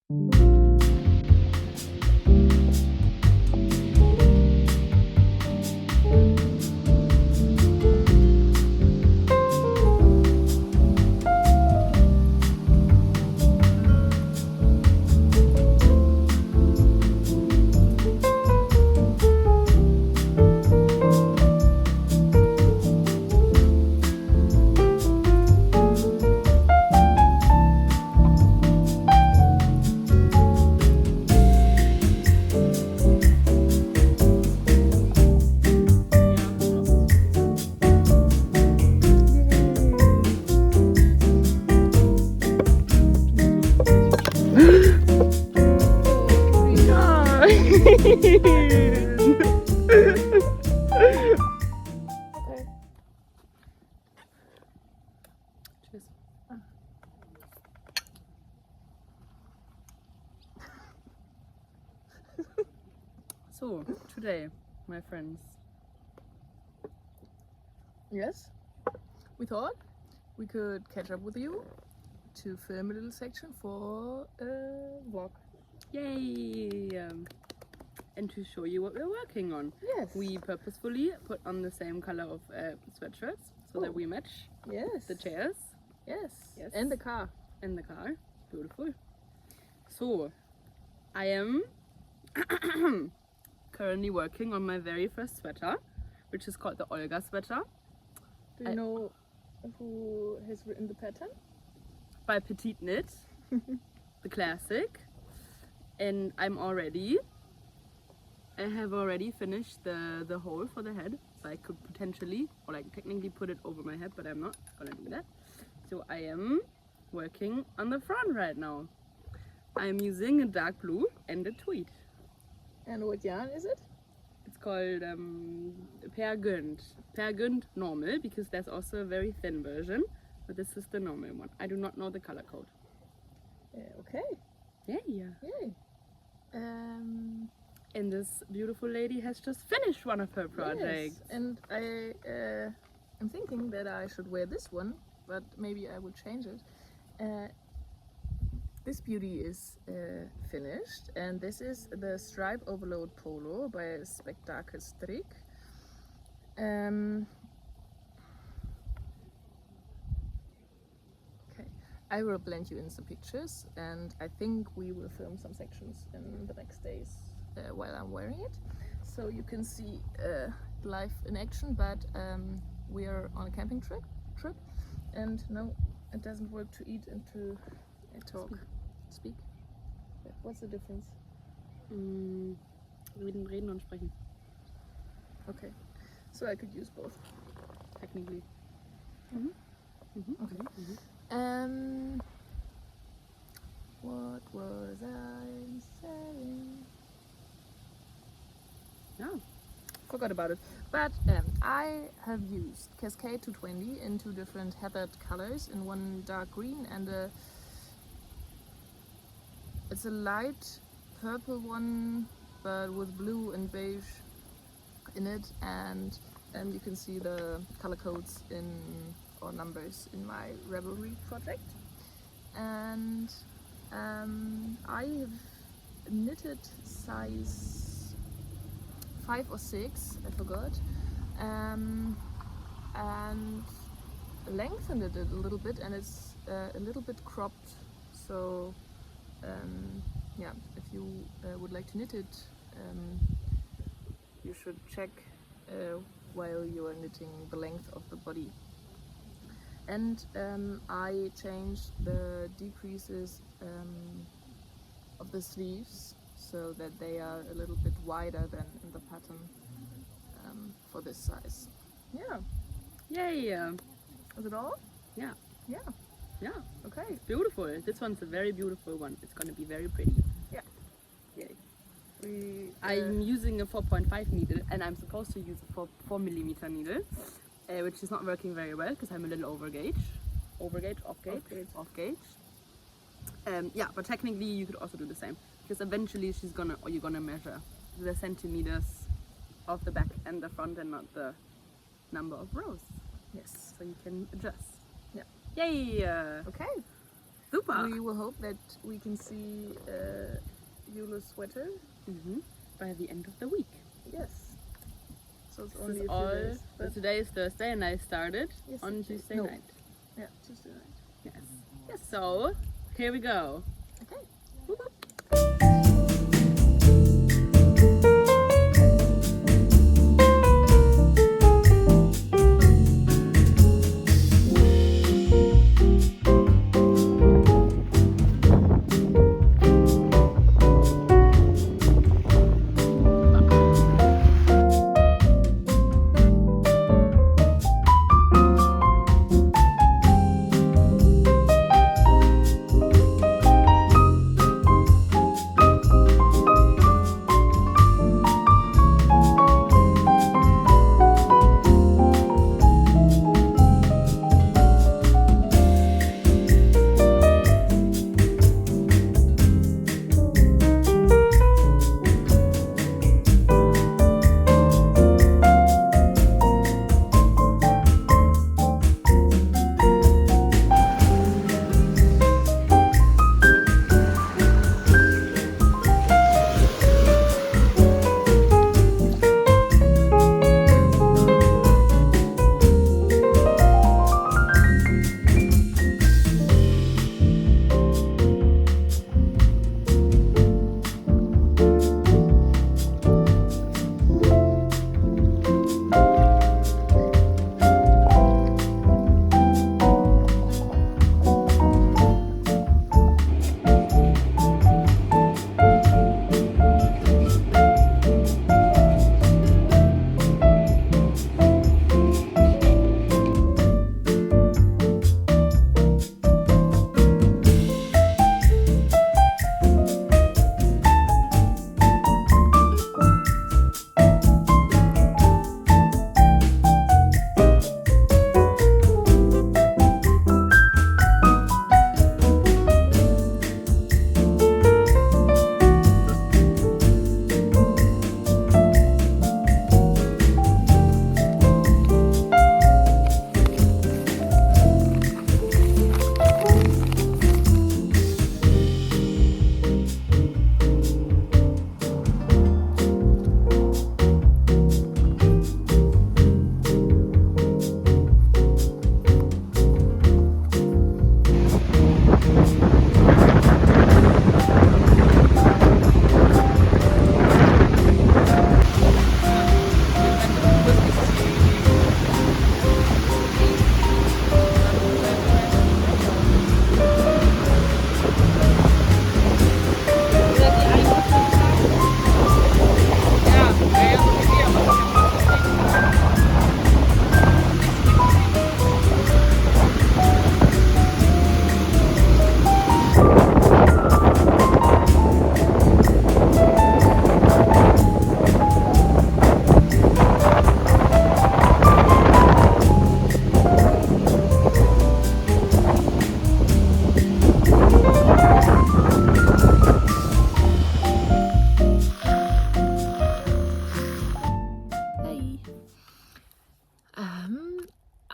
Cheers. So, today, my friends, Yes, we thought we could catch up with you to film a little section for a vlog. yay! And to show you what we're working on. Yes. We purposefully put on the same color of sweatshirts so that we match Yes. the chairs. Yes. Yes. And the car. In the car. Beautiful. So, I am currently working on my very first sweater, which is called the Olga sweater Do you know who has written the pattern? by Petite Knit, the classic. And I have already finished the hole for the head, so I could potentially, or like technically put it over my head, but I'm not gonna do that. So I am working on the front right now. I'm using a dark blue and a tweed. And what yarn is it? It's called Per Gund. Per Gund normal, because there's also a very thin version, but this is the normal one. I do not know the color code. Okay. Yeah. Yay. And this beautiful lady has just finished one of her projects. Yes. And I am thinking that I should wear this one, but maybe I will change it. This beauty is finished, and this is the Stripe Overload Polo by Spectacle Strick. Okay, I will blend you in some pictures, and I think we will film some sections in the next days while I'm wearing it, so you can see live in action. But we are on a camping trip, and no, it doesn't work to eat and to talk. Speak. What's the difference? Reden und sprechen. Okay, so I could use both. Technically. Okay. What was I saying? Yeah. Forgot about it. But I have used Cascade 220 in two different heathered colors, in one dark green and it's a light purple one, but with blue and beige in it, and you can see the color codes or numbers in my Revelry project. And I have knitted size 5 or 6, I forgot, and lengthened it a little bit, and it's a little bit cropped, so yeah, if you would like to knit it, you should check while you are knitting the length of the body. And I changed the decreases of the sleeves so that they are a little bit wider than in the pattern for this size. Yeah. Yay! Is it all? Yeah. Yeah. Yeah. Okay. It's beautiful. This one's a very beautiful one. It's gonna be very pretty. Yeah. Yay. I'm I'm using a 4.5 needle, and I'm supposed to use a 4mm needle, which is not working very well because I'm a little off gauge. Off gauge. Yeah, but technically you could also do the same, because eventually you're gonna measure the centimeters of the back and the front, and not the number of rows. Yes. So you can adjust. Yeah. Yay! Okay. Super. We will hope that we can see Yule's sweater. By the end of the week. Yes. So it's This only is a few all. days. But Today is Thursday, and I started on Yesterday. Tuesday No. night. yeah, Tuesday night. Yes. Yes. So here we go. Okay. Whoop, whoop.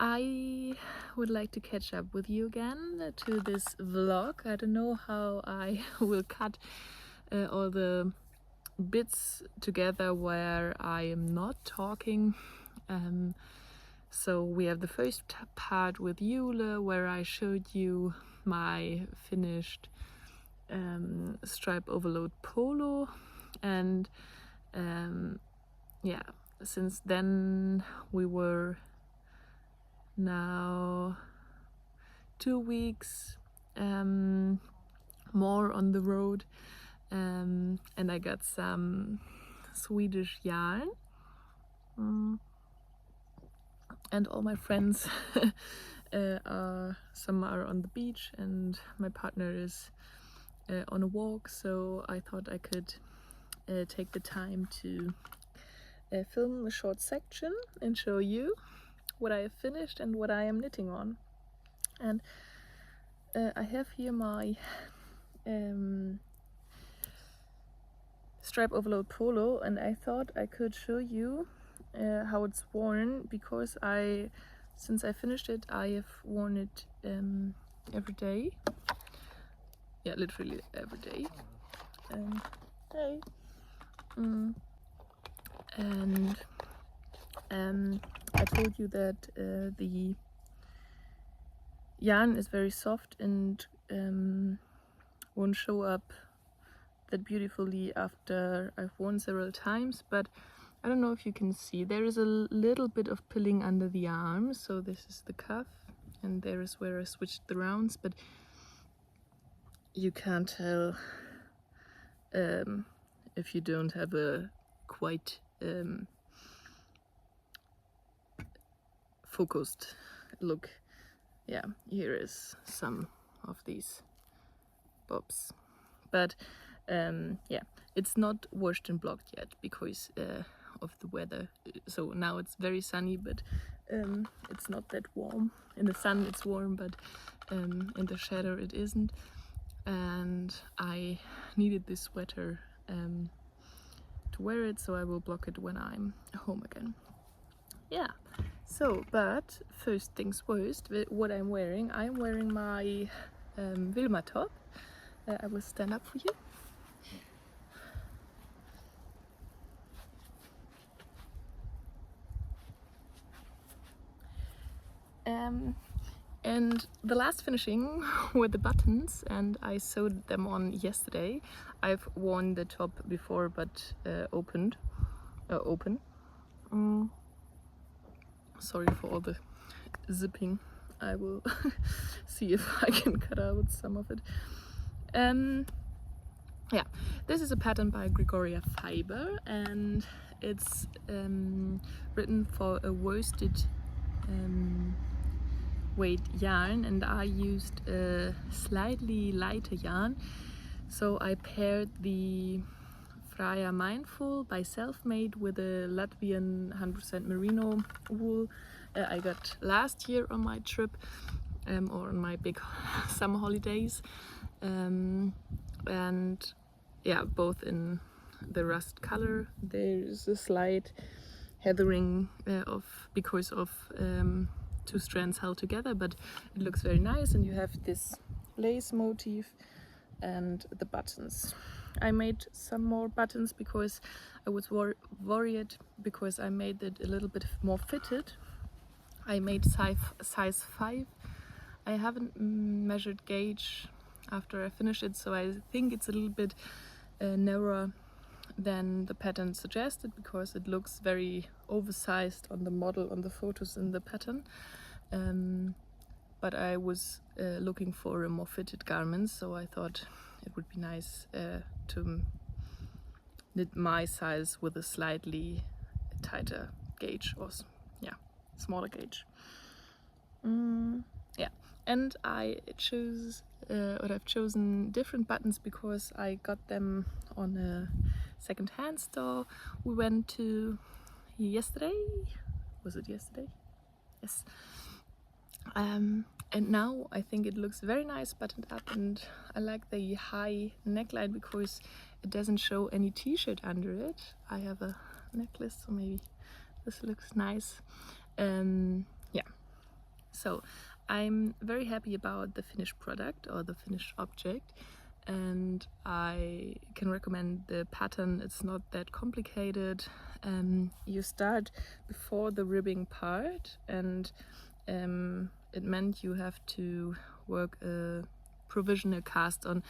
I would like to catch up with you again to this vlog. I don't know how I will cut all the bits together where I am not talking. So we have the first part with Yule where I showed you my finished stripe overload polo, and yeah, since then we were now 2 weeks more on the road, and I got some Swedish yarn, and all my friends some are on the beach and my partner is on a walk, so I thought I could take the time to film a short section and show you what I have finished and what I am knitting on. And I have here my stripe overload polo, and I thought I could show you how it's worn, because since I finished it, I have worn it every day. yeah, literally every day. Hey. And I told you that the yarn is very soft and won't show up that beautifully after I've worn several times, but I don't know if you can see, there is a little bit of pilling under the arm. So this is the cuff and there is where I switched the rounds, but you can't tell if you don't have a quite focused look. Yeah, here is some of these bobs, but yeah, it's not washed and blocked yet because of the weather. So now it's very sunny, but it's not that warm. In the sun it's warm, but in the shadow it isn't. And I needed this sweater to wear it, so I will block it when I'm home again. Yeah, so, but first things first, what I'm wearing my Vilma top. I will stand up for you. And the last finishing were the buttons, and I sewed them on yesterday. I've worn the top before, but open. Sorry for all the zipping. I will see if I can cut out some of it. Yeah, this is a pattern by Gregoria Fiber, and it's written for a worsted weight yarn, and I used a slightly lighter yarn. So I paired the Freya Mindful by Selfmade with a Latvian 100% merino wool I got last year on my trip or on my big summer holidays, and yeah, both in the rust color. There's a slight heathering because of two strands held together, but it looks very nice, and you have this lace motif and the buttons. I made some more buttons because I was worried because I made it a little bit more fitted. I made size 5. I haven't measured gauge after I finished it, so I think it's a little bit narrower than the pattern suggested because it looks very oversized on the model, on the photos in the pattern. But I was looking for a more fitted garment, so I thought it would be nice to knit my size with a slightly tighter gauge, or yeah, smaller gauge. Yeah, and I've chosen different buttons because I got them on a second-hand store we went to yesterday. Was it yesterday? Yes. And now I think it looks very nice buttoned up, and I like the high neckline because it doesn't show any t-shirt under it. I have a necklace, so maybe this looks nice. Yeah, so I'm very happy about the finished product or the finished object, and I can recommend the pattern. It's not that complicated. You start before the ribbing part, and it meant you have to work a provisional cast on.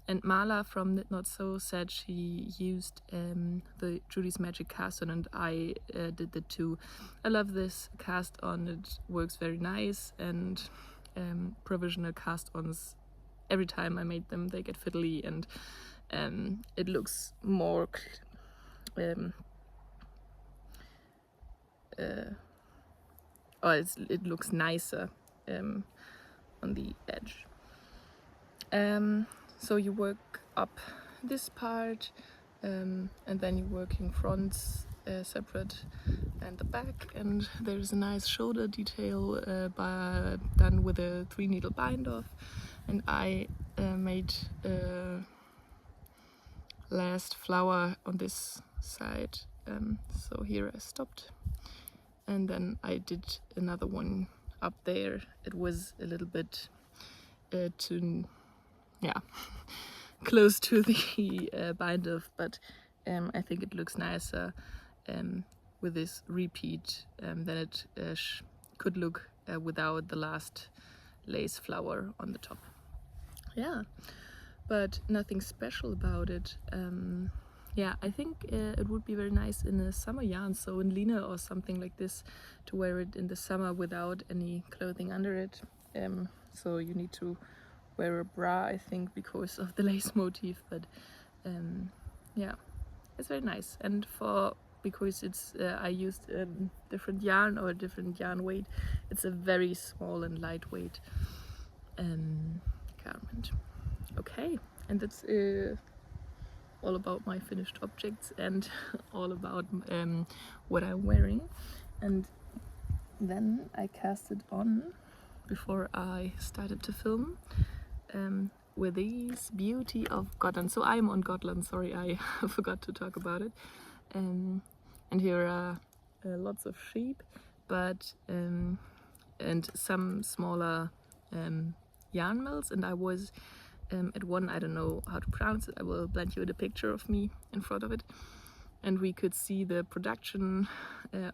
And Mala from Knit Not Sew said she used the Judy's Magic cast on, and I did the two. I love this cast on, it works very nice, and provisional cast ons, every time I made them, they get fiddly, and it looks more it looks nicer on the edge. So you work up this part, and then you're working fronts separate and the back, and there's a nice shoulder detail done with a 3-needle bind off, and I made a last flower on this side, so here I stopped, and then I did another one up there. It was a little bit too yeah, close to the binder, but I think it looks nicer with this repeat than it could look without the last lace flower on the top. Yeah, but nothing special about it. Yeah, I think it would be very nice in a summer yarn, so in linen or something like this, to wear it in the summer without any clothing under it. So you need to wear a bra, I think, because of the lace motif, but yeah, it's very nice. And because it's I used different yarn or different yarn weight, it's a very small and lightweight garment. Okay, and that's all about my finished objects and all about what I'm wearing. And then I cast it on before I started to film with these beauty of Gotland. So I'm on Gotland, sorry, I forgot to talk about it. And here are lots of sheep, but and some smaller yarn mills, and I was at one, I don't know how to pronounce it, I will blend you the picture of me in front of it, and we could see the production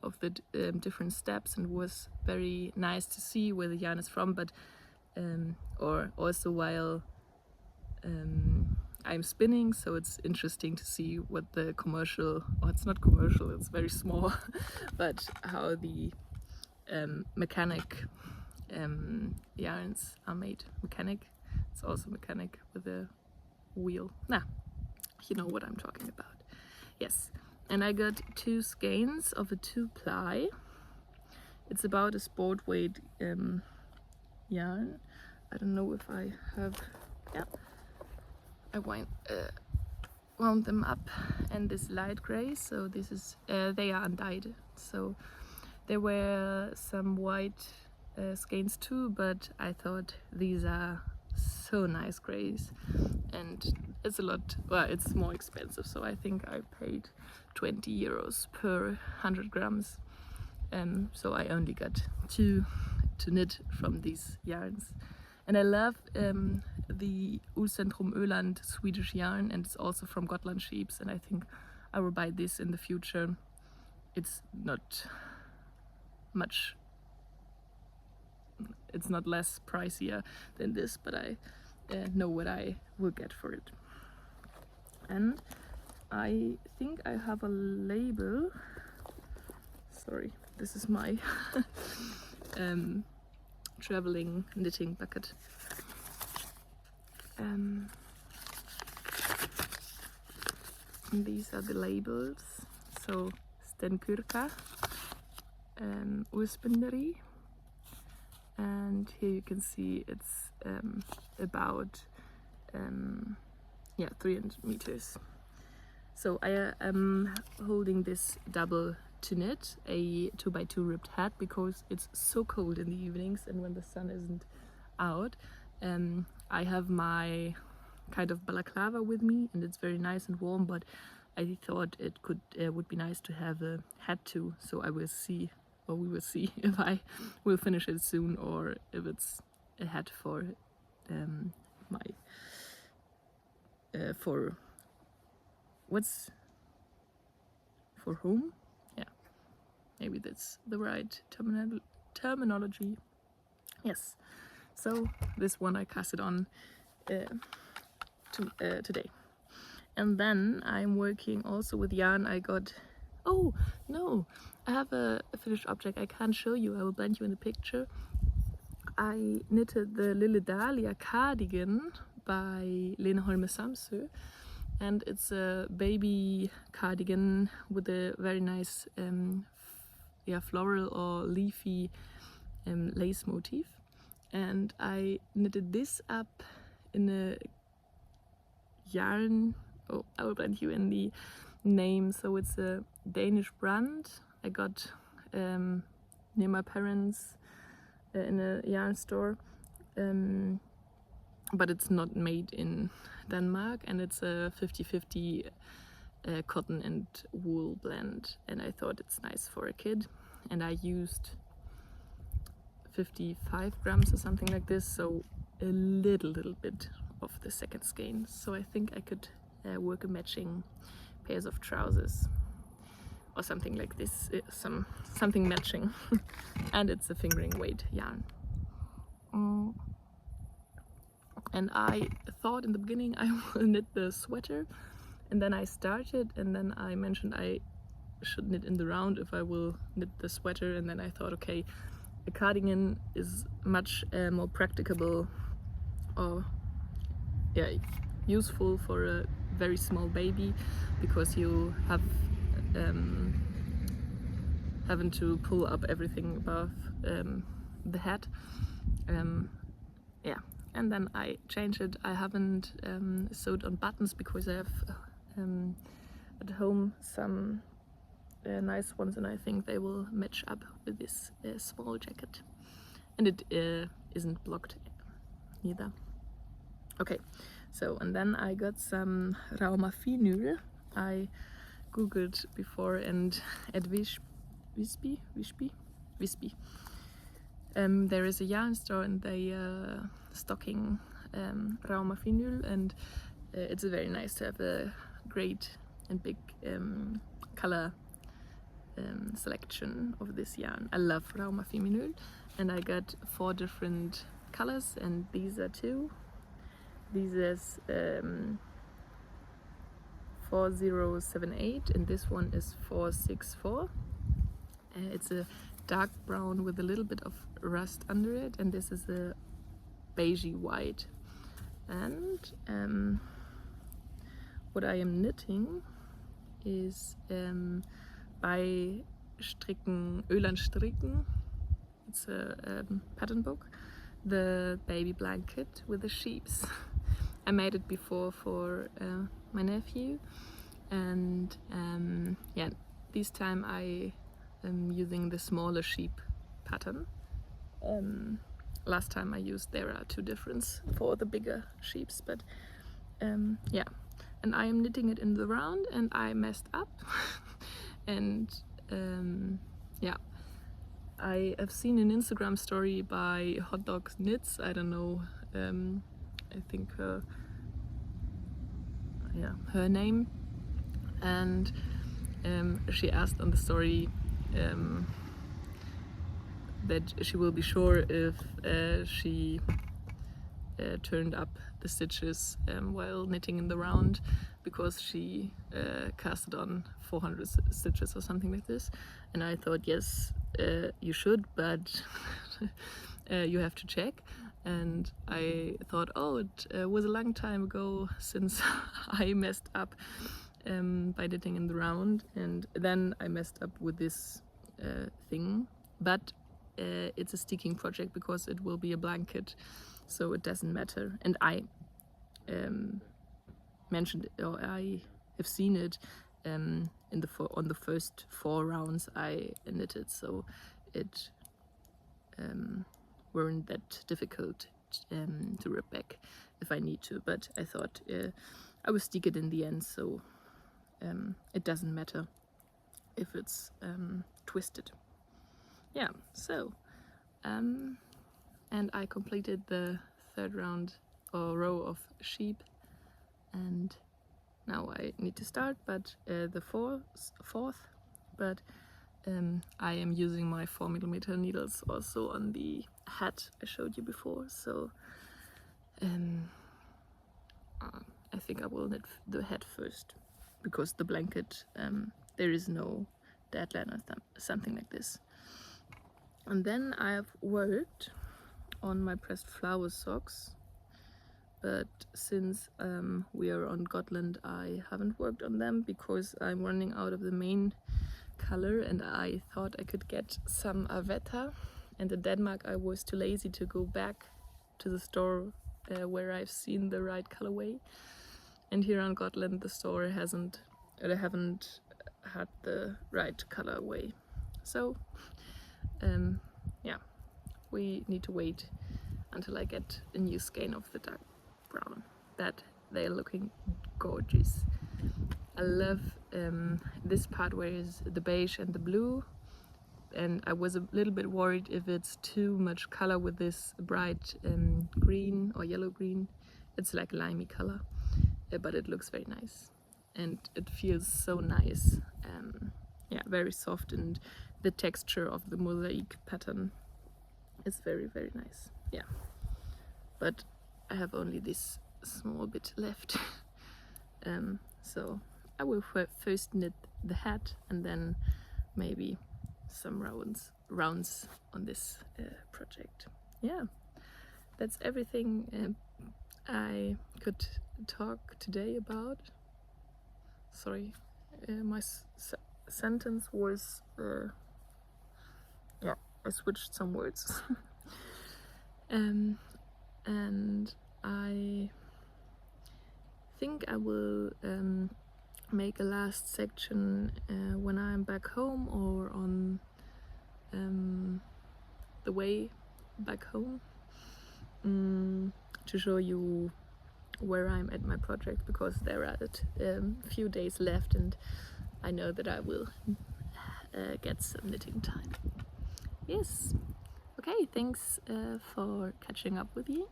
of the different steps, and it was very nice to see where the yarn is from, but or also while I'm spinning, so it's interesting to see what the commercial, or it's not commercial, it's very small, but how the mechanic yarns are made. Mechanic, it's also mechanic with a wheel. Nah, you know what I'm talking about. Yes, and I got 2 skeins of a 2-ply. It's about a sport weight yarn. I don't know if I have, yeah, I wound them up, and this light gray, so this is they are undyed, so there were some white skeins too, but I thought these are so nice grays, and it's a lot, well, it's more expensive, so I think I paid 20 euros per 100 grams, so I only got 2 to knit from these yarns. And I love the Ullcentrum Öland Swedish yarn, and it's also from Gotland sheeps, and I think I will buy this in the future. It's not much, it's not less pricier than this, but I know what I will get for it. And I think I have a label. Sorry, this is my traveling knitting bucket. And these are the labels. So Stenkurka, Ullspinderi, and here you can see it's about 300 meters. So I am holding this double to knit, a 2x2 ribbed hat, because it's so cold in the evenings and when the sun isn't out. I have my kind of balaclava with me, and it's very nice and warm, but I thought it would be nice to have a hat too. So I will see, or we will see, if I will finish it soon, or if it's a hat for my for what's for whom? Yeah, maybe that's the right terminology. Yes, so this one I cast it on today. And then I'm working also with yarn. I got, oh no, I have a finished object I can't show you. I will blend you in the picture. I knitted the Lille Dahlia cardigan by Lene Holme Samsø, and it's a baby cardigan with a very nice floral or leafy lace motif. And I knitted this up in a yarn, oh, I will blend you in the name, so it's a Danish brand I got near my parents in a yarn store, but it's not made in Denmark, and it's a 50-50 cotton and wool blend, and I thought it's nice for a kid, and I used 55 grams or something like this, so a little bit of the second skein, so I think I could work a matching pairs of trousers or something like this, something matching. And it's a fingering weight yarn. And I thought in the beginning I will knit the sweater, and then I started, and then I mentioned I should knit in the round if I will knit the sweater, and then I thought, okay, a cardigan is much more practicable, or yeah, useful for a very small baby, because you have having to pull up everything above the head. Yeah, and then I changed it. I haven't sewed on buttons because I have at home some nice ones, and I think they will match up with this small jacket, and it isn't blocked neither. Okay, so and then I got some Raumafinül. I googled before, and at Visby, there is a yarn store, and they stocking Raumafinül, and it's very nice to have a great and big color selection of this yarn. I love Raumafinül, and I got 4 different colors, and these are 2. These is 4078, and this one is 464. It's a dark brown with a little bit of rust under it, and this is a beigey white. And what I am knitting is by Stricken, Öland Stricken, it's a pattern book, the baby blanket with the sheeps. I made it before for my nephew, and yeah, this time I am using the smaller sheep pattern. Last time I used, there are 2 difference for the bigger sheeps, but yeah, and I am knitting it in the round, and I messed up. And yeah, I have seen an Instagram story by Hot Dogs Knits, I don't know, I think her name, and she asked on the story that she will be sure if she turned up the stitches while knitting in the round, because she casted on 400 stitches or something like this, and I thought, yes, you should, but you have to check. And I thought, oh, it was a long time ago since I messed up by knitting in the round, and then I messed up with this thing, but it's a sticking project because it will be a blanket, so it doesn't matter. And I mentioned, or I have seen it on the first 4 rounds I knitted, so it weren't that difficult to rip back if I need to. But I thought I will stick it in the end, so it doesn't matter if it's twisted. Yeah, so and I completed the 3rd round or row of sheep, and now I need to start, but the fourth, but I am using my 4mm needles also on the hat I showed you before, so I think I will knit the hat first, because the blanket, there is no deadline or something like this. And then I have worked on my pressed flower socks, but since we are on Gotland, I haven't worked on them because I'm running out of the main color, and I thought I could get some Avetta, and in Denmark I was too lazy to go back to the store where I've seen the right colorway, and here on Gotland the store haven't had the right colorway, so yeah, we need to wait until I get a new skein of the dark brown. That they are looking gorgeous. I love this part where is the beige and the blue, and I was a little bit worried if it's too much color with this bright green or yellow green It's like limey color, but it looks very nice and it feels so nice. Yeah, very soft, and the texture of the mosaic pattern is very, very nice. Yeah, but I have only this small bit left. So I will first knit the hat and then maybe some rounds on this project. Yeah, that's everything I could talk today about. Sorry, my sentence was yeah, I switched some words. And I think I will make a last section when I'm back home or on the way back home, to show you where I'm at my project, because there are a few days left and I know that I will get some knitting time. Yes. Okay, thanks for catching up with me,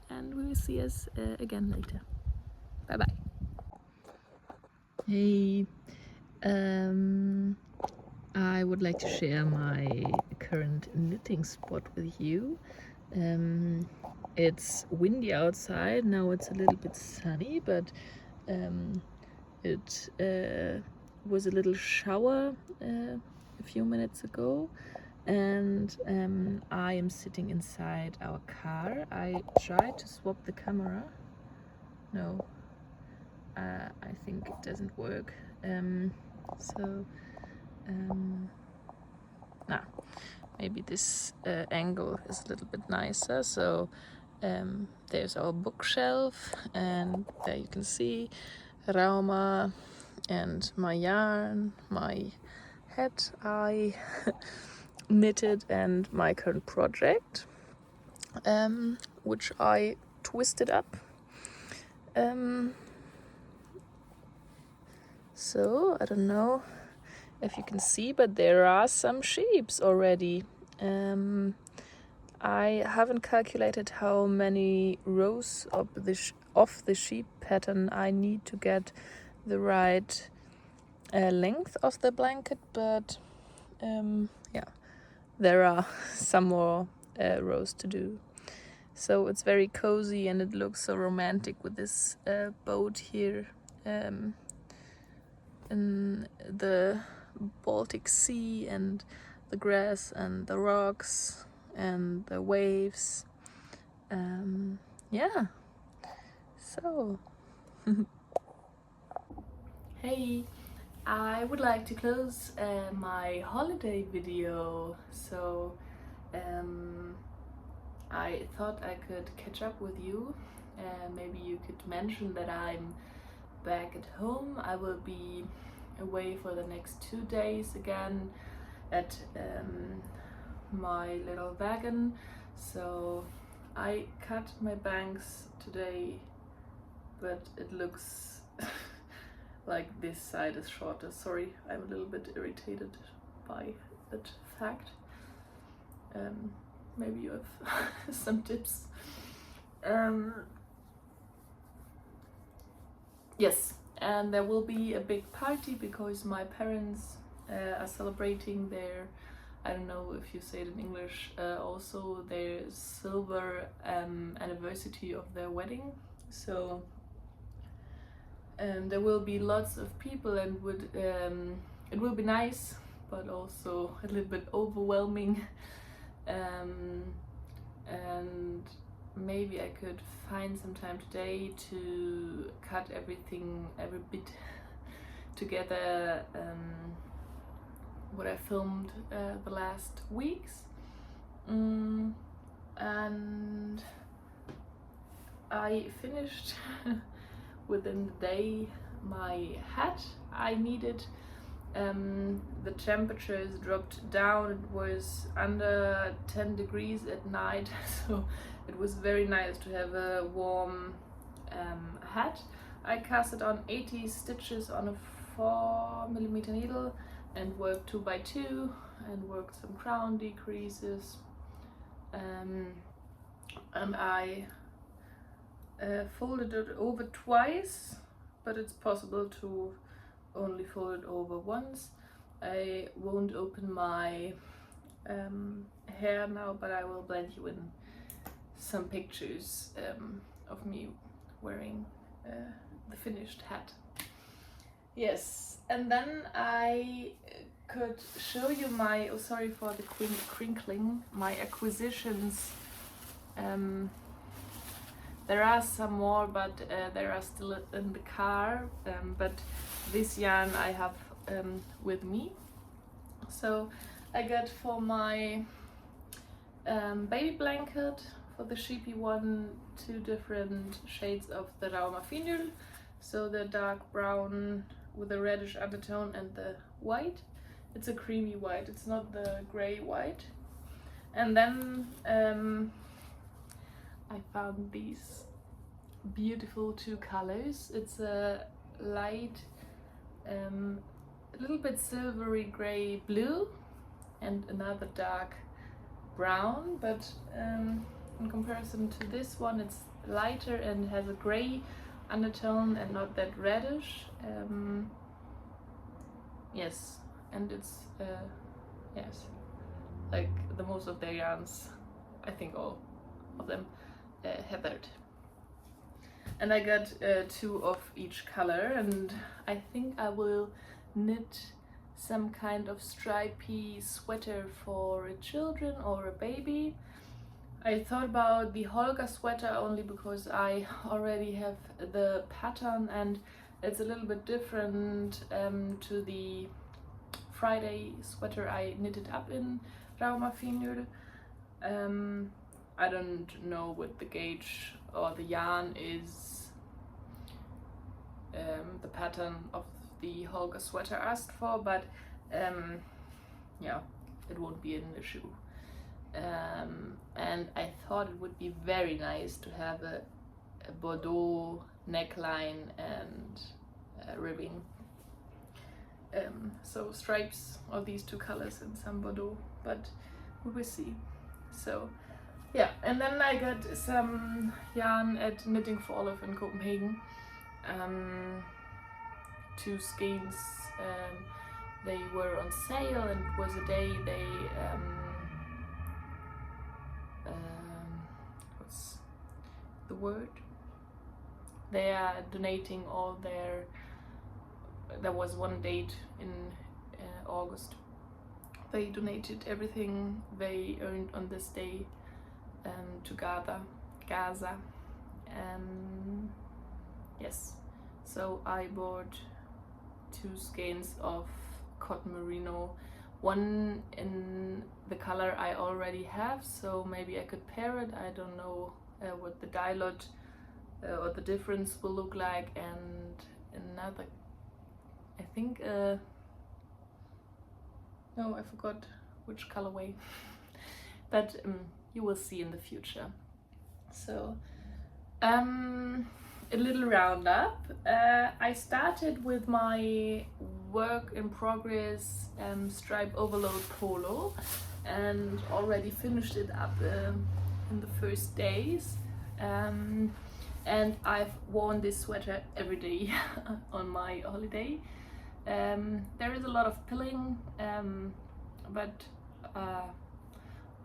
and we will see us again later. Bye bye. Hey, I would like to share my current knitting spot with you. It's windy outside now. It's a little bit sunny, but it was a little shower a few minutes ago, and I am sitting inside our car. I tried to swap the camera. No, I think it doesn't work. Maybe this angle is a little bit nicer. So there's our bookshelf, and there you can see Rauma and my yarn, my hat I knitted, and my current project, which I twisted up. So I don't know if you can see, but there are some shapes already. I haven't calculated how many rows of the sheep pattern I need to get the right length of the blanket, but yeah, there are some more rows to do. So it's very cozy and it looks so romantic with this boat here in the Baltic Sea, and the grass and the rocks and the waves. Yeah, so hey, I would like to close my holiday video. So I thought I could catch up with you. Maybe you could mention that I'm back at home. I will be away for the next 2 days again at my little wagon. So I cut my bangs today, but it looks like this side is shorter. Sorry, I'm a little bit irritated by that fact. Maybe you have some tips. Yes, and there will be a big party because my parents are celebrating their, I don't know if you say it in English, also their silver anniversary of their wedding. So there will be lots of people, and it will be nice, but also a little bit overwhelming. And maybe I could find some time today to cut every bit together, what I filmed the last weeks. And I finished within the day my hat I needed. The temperatures dropped down. It was under 10 degrees at night, so it was very nice to have a warm hat. I casted on 80 stitches on a 4mm needle and worked 2x2 and worked some crown decreases, and I folded it over twice, but it's possible to only fold it over once. I won't open my hair now, but I will blend you in some pictures of me wearing the finished hat. Yes, and then I could show you my, oh sorry for the crinkling, my acquisitions. There are some more, but they are still in the car, but this yarn I have with me. So I got for my baby blanket, for the sheepy one, 2 different shades of the Raumafinul, so the dark brown with a reddish undertone and the white. It's a creamy white, it's not the grey white. And then I found these beautiful 2 colors. It's a light, a little bit silvery grey blue and another dark brown, but in comparison to this one it's lighter and has a grey undertone and not that reddish. Yes, and it's yes, like the most of their yarns, I think all of them, heathered. And I got 2 of each color, and I think I will knit some kind of stripy sweater for children or a baby. I thought about the Holger sweater only because I already have the pattern and it's a little bit different to the Friday sweater I knitted up in Raumafinul. I don't know what the gauge or the yarn is, the pattern of the Holger sweater asked for, but yeah, it won't be an issue. And I thought it would be very nice to have a Bordeaux neckline and ribbing. So stripes of these 2 colors and some Bordeaux, but we will see. So yeah, and then I got some yarn at Knitting for Olive in Copenhagen. 2 skeins. They were on sale and it was a day they what's the word? They are donating all their, there was one date in August. They donated everything they earned on this day to Gaza. Yes, so I bought 2 skeins of cotton merino, one in the color I already have, so maybe I could pair it. I don't know what the dye lot or the difference will look like, and another, I think no, I forgot which colorway but you will see in the future. So a little roundup. I started with my work in progress stripe overload polo and already finished it up in the first days, and I've worn this sweater every day on my holiday. There is a lot of pilling, but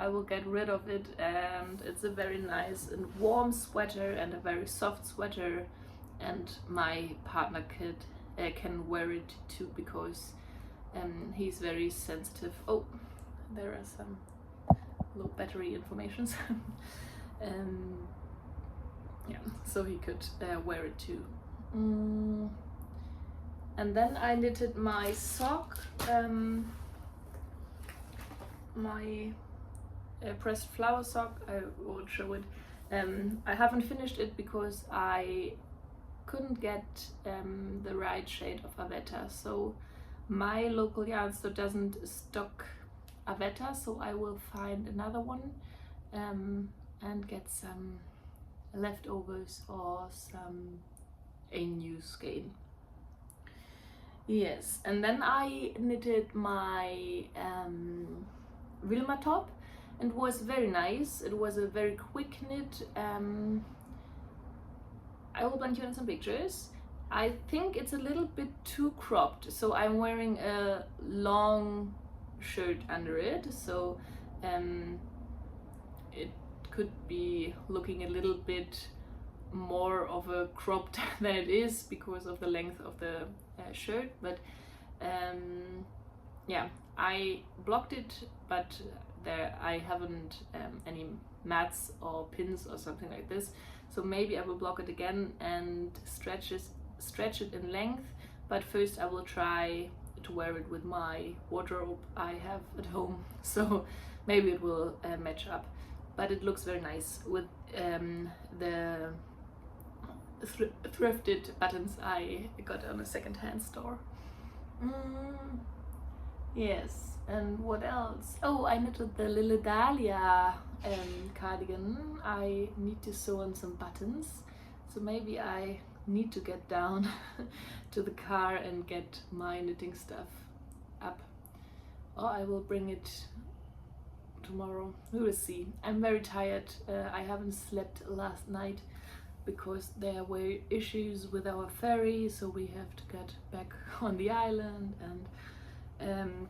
I will get rid of it, and it's a very nice and warm sweater and a very soft sweater, and my partner can wear it too because he's very sensitive. Oh, there are some low battery informations. Yeah, so he could wear it too. And then I knitted my sock, my pressed flower sock. I will show it. I haven't finished it because I couldn't get the right shade of Avetta, so my local yarn store doesn't stock Avetta, so I will find another one and get some leftovers or a new skein. Yes, and then I knitted my Vilma top, and it was very nice. It was a very quick knit. I will blend you in some pictures. I think it's a little bit too cropped, so I'm wearing a long shirt under it, so it could be looking a little bit more of a cropped than it is because of the length of the shirt, but yeah, I blocked it, but there I haven't any mats or pins or something like this, so maybe I will block it again and stretch it in length, but first I will try to wear it with my wardrobe I have at home, so maybe it will match up. But it looks very nice with the thrifted buttons I got on a second-hand store. Yes, and what else? Oh, I knitted the Lille Dahlia cardigan. I need to sew on some buttons, so maybe I need to get down to the car and get my knitting stuff up, or I will bring it tomorrow. We will see. I'm very tired. I haven't slept last night because there were issues with our ferry, so we have to get back on the island and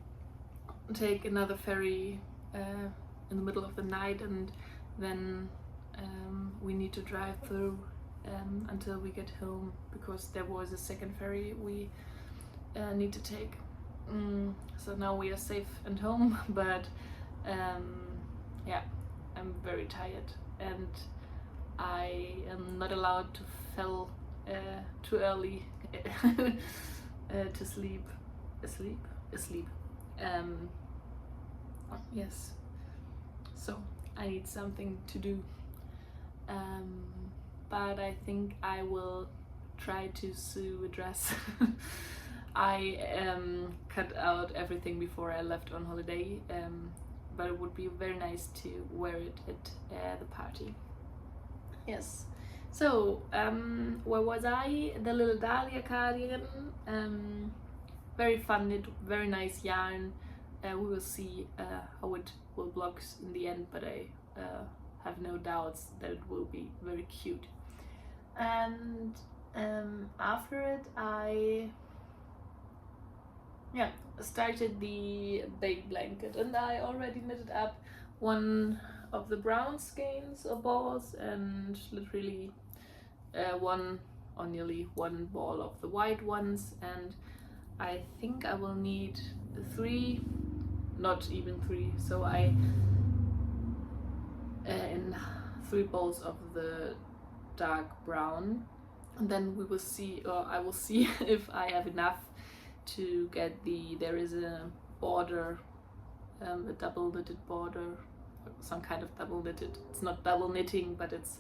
take another ferry in the middle of the night, and then we need to drive through until we get home, because there was a second ferry we need to take. So now we are safe and home, but yeah, I'm very tired and I am not allowed to fall too early to sleep. Asleep. Yes, so I need something to do. But I think I will try to sew a dress. I cut out everything before I left on holiday, but it would be very nice to wear it at the party. Yes. So, where was I? The Lille Dahlia cardigan. Very fun knit, very nice yarn. We will see how it will block in the end, but I have no doubts that it will be very cute. And after it, I started the baby blanket, and I already knitted up one of the brown skeins or balls, and literally one or nearly one ball of the white ones, and I think I will need 3, not even 3, so I in 3 balls of the dark brown, and then we will see, or I will see if I have enough to get there is a border, a double knitted border, some kind of double knitted, it's not double knitting, but it's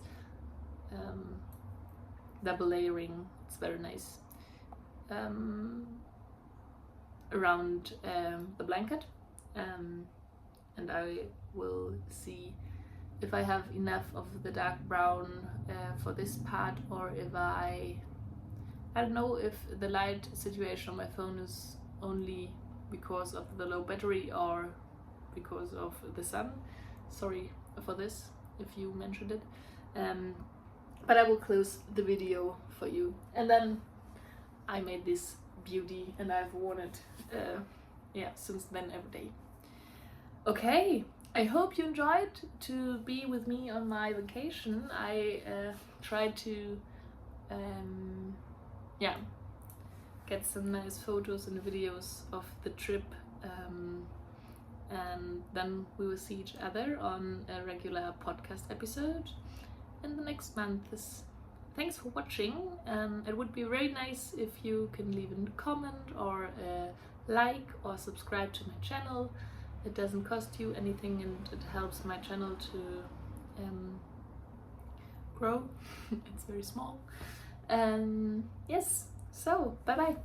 double layering, it's very nice, around the blanket, and I will see if I have enough of the dark brown for this part, or if I don't know if the light situation on my phone is only because of the low battery or because of the sun. Sorry for this if you mentioned it, but I will close the video for you. And then I made this beauty and I've worn it since then every day. Okay, I hope you enjoyed to be with me on my vacation. I tried to get some nice photos and videos of the trip, and then we will see each other on a regular podcast episode in the next month. Thanks for watching. It would be very nice if you can leave a comment or a like or subscribe to my channel. It doesn't cost you anything and it helps my channel to grow. It's very small. Yes, so bye bye.